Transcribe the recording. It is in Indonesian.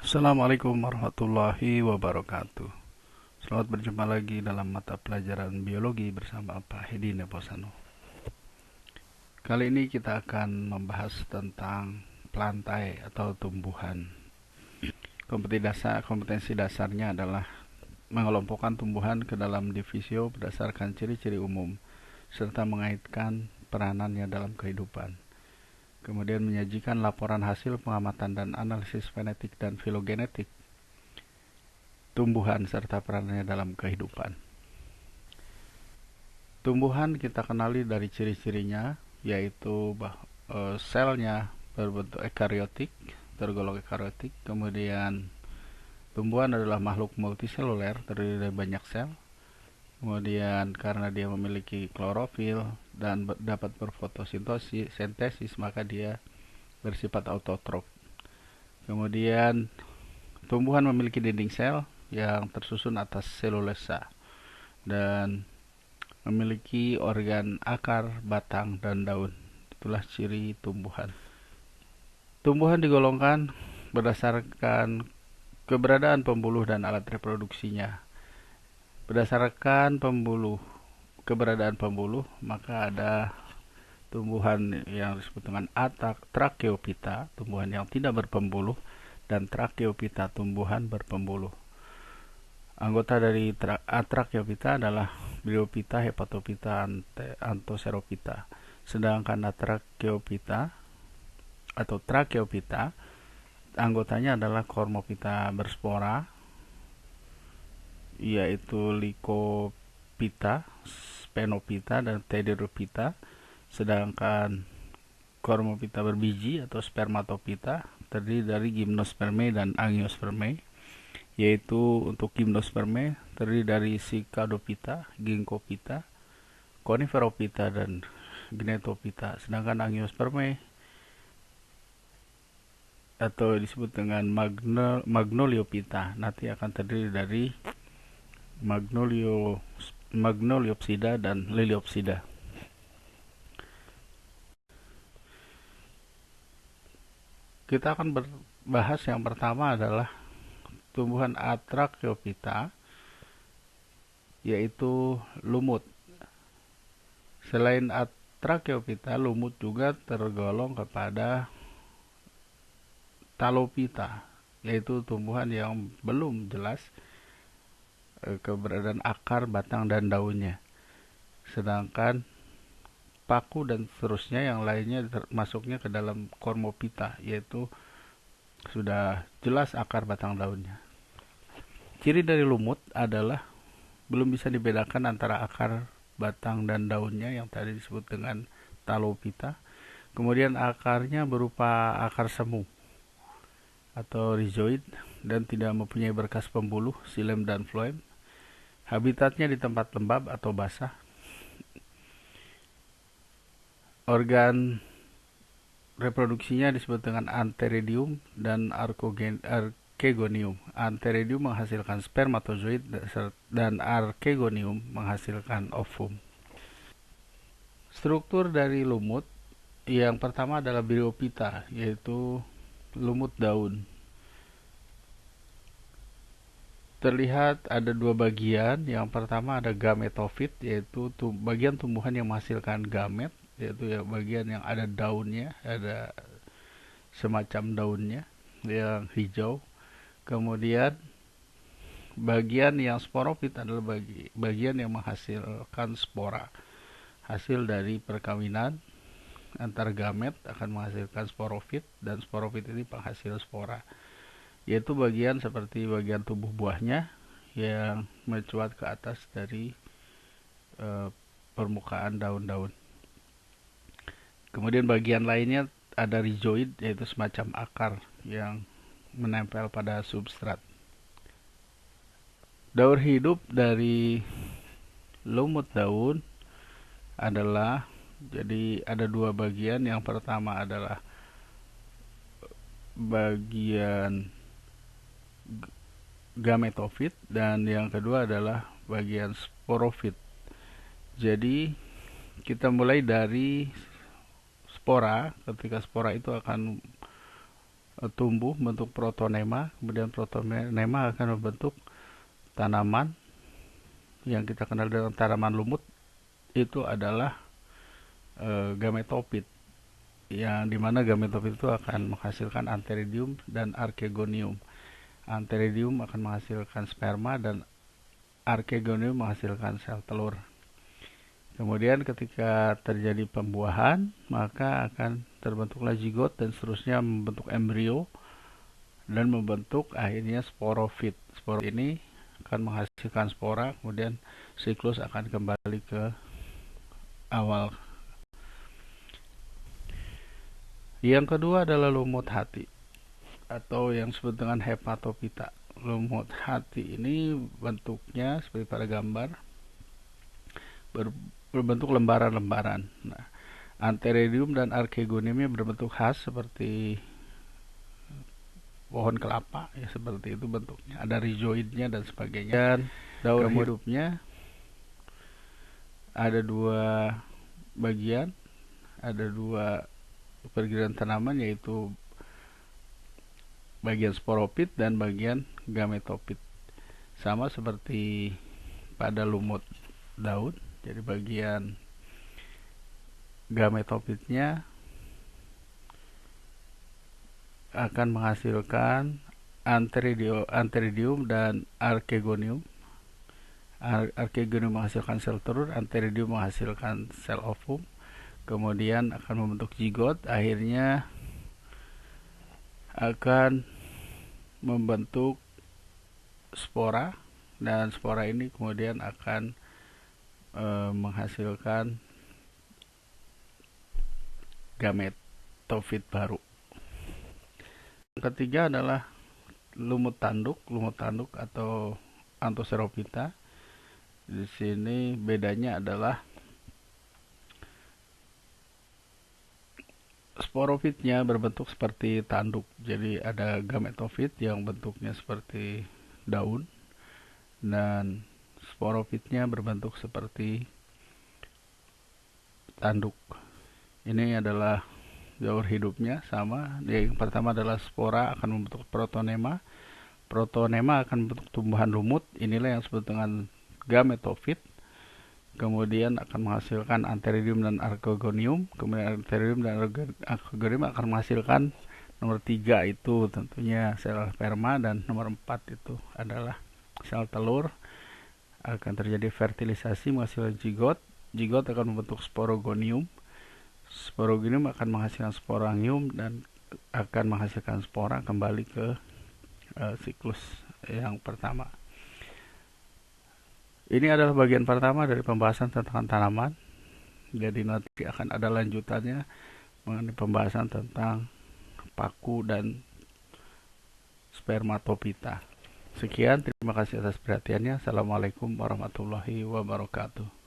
Assalamualaikum warahmatullahi wabarakatuh. Selamat berjumpa lagi dalam mata pelajaran biologi bersama Pak Hedi Neposano. Kali ini kita akan membahas tentang plantae atau tumbuhan. Kompetensi dasarnya adalah mengelompokkan tumbuhan ke dalam divisio berdasarkan ciri-ciri umum serta mengaitkan peranannya dalam kehidupan. Kemudian menyajikan laporan hasil pengamatan dan analisis fenetik dan filogenetik tumbuhan serta peranannya dalam kehidupan. Tumbuhan kita kenali dari ciri-cirinya, yaitu selnya berbentuk ekariotik, tergolong ekariotik. Kemudian tumbuhan adalah makhluk multiseluler, terdiri dari banyak sel. Kemudian karena dia memiliki klorofil dan dapat berfotosintesis, maka dia bersifat autotrof. Kemudian tumbuhan memiliki dinding sel yang tersusun atas selulosa dan memiliki organ akar, batang, dan daun. Itulah ciri tumbuhan. Tumbuhan digolongkan berdasarkan keberadaan pembuluh dan alat reproduksinya. Berdasarkan keberadaan pembuluh, maka ada tumbuhan yang disebut dengan Tracheophyta, tumbuhan yang tidak berpembuluh, dan Tracheophyta, tumbuhan berpembuluh. Anggota dari Tracheophyta adalah Bryophyta, Hepatophyta, Anthocerophyta. Sedangkan Tracheophyta atau Tracheophyta anggotanya adalah Cormophyta berspora, yaitu Lycophyta, Sphenophyta, dan Pteridophyta. Sedangkan Cormophyta berbiji atau Spermatophyta terdiri dari Gymnospermae dan Angiospermae, yaitu untuk Gymnospermae terdiri dari Cycadophyta, Ginkgophyta, Coniferophyta, dan Gnetophyta. Sedangkan Angiospermae atau disebut dengan Magnoliophyta nanti akan terdiri dari Magnoliopsida dan Liliopsida. Kita akan berbahas yang pertama adalah tumbuhan Atrachyophyta, yaitu lumut. Selain Atrachyophyta, lumut juga tergolong kepada Talophyta, yaitu tumbuhan yang belum jelas keberadaan akar, batang, dan daunnya. Sedangkan paku dan seterusnya yang lainnya masuknya ke dalam Cormophyta, yaitu sudah jelas akar, batang, daunnya. Ciri dari lumut adalah belum bisa dibedakan antara akar, batang, dan daunnya yang tadi disebut dengan Talophyta. Kemudian akarnya berupa akar semu atau rhizoid dan tidak mempunyai berkas pembuluh, xilem, dan phloem. Habitatnya di tempat lembab atau basah. Organ reproduksinya disebut dengan antheridium dan archegonium. Antheridium menghasilkan spermatozoid dan archegonium menghasilkan ovum. Struktur dari lumut yang pertama adalah Bryophyta, yaitu lumut daun. Terlihat ada dua bagian. Yang pertama ada gametofit, yaitu bagian tumbuhan yang menghasilkan gamet, yaitu ya bagian yang ada daunnya, ada semacam daunnya yang hijau. Kemudian bagian yang sporofit adalah bagian yang menghasilkan spora. Hasil dari perkawinan antar gamet akan menghasilkan sporofit, dan sporofit ini penghasil spora, yaitu bagian seperti bagian tubuh buahnya yang mencuat ke atas dari permukaan daun-daun. Kemudian bagian lainnya ada rhizoid, yaitu semacam akar yang menempel pada substrat. Daur hidup dari lumut daun adalah, jadi ada dua bagian. Yang pertama adalah bagian gametofit dan yang kedua adalah bagian sporofit. Jadi kita mulai dari spora. Ketika spora itu akan tumbuh bentuk protonema, kemudian protonema akan membentuk tanaman yang kita kenal dengan tanaman lumut. Itu adalah gametofit, yang dimana gametofit itu akan menghasilkan antheridium dan archegonium. Antheridium akan menghasilkan sperma dan archegonium menghasilkan sel telur. Kemudian ketika terjadi pembuahan, maka akan terbentuklah zigot dan seterusnya membentuk embrio dan membentuk akhirnya sporofit. Sporofit ini akan menghasilkan spora, kemudian siklus akan kembali ke awal. Yang kedua adalah lumut hati atau yang disebut dengan hepatopita. Lumut hati ini bentuknya seperti pada gambar, berbentuk lembaran-lembaran. Nah, antheridium dan archegoniumnya berbentuk khas seperti pohon kelapa, ya seperti itu bentuknya. Ada rhizoidnya dan sebagainya. Dan daur hidupnya ada dua bagian, ada dua pergiliran tanaman, yaitu bagian sporopit dan bagian gametofit. Sama seperti pada lumut daun. Jadi bagian gametofitnya akan menghasilkan antheridium dan archegonium. Archegonium menghasilkan sel telur, antheridium menghasilkan sel ovum. Kemudian akan membentuk zigot, akhirnya akan membentuk spora, dan spora ini kemudian akan menghasilkan gametofit baru. Yang ketiga adalah lumut tanduk atau Anthocerophyta. Di sini bedanya adalah sporofitnya berbentuk seperti tanduk. Jadi ada gametofit yang bentuknya seperti daun, dan sporofitnya berbentuk seperti tanduk. Ini adalah daur hidupnya sama. Yang pertama adalah spora akan membentuk protonema. Protonema akan membentuk tumbuhan lumut. Inilah yang disebut dengan gametofit. Kemudian akan menghasilkan antheridium dan archegonium. Kemudian antheridium dan archegonium akan menghasilkan nomor 3 itu tentunya sel sperma, dan nomor 4 itu adalah sel telur. Akan terjadi fertilisasi menghasilkan zigot. Zigot akan membentuk sporogonium. Sporogonium akan menghasilkan sporangium dan akan menghasilkan spora, kembali ke siklus yang pertama. Ini adalah bagian pertama dari pembahasan tentang tanaman. Jadi nanti akan ada lanjutannya mengenai pembahasan tentang paku dan spermatopita. Sekian, terima kasih atas perhatiannya. Assalamualaikum warahmatullahi wabarakatuh.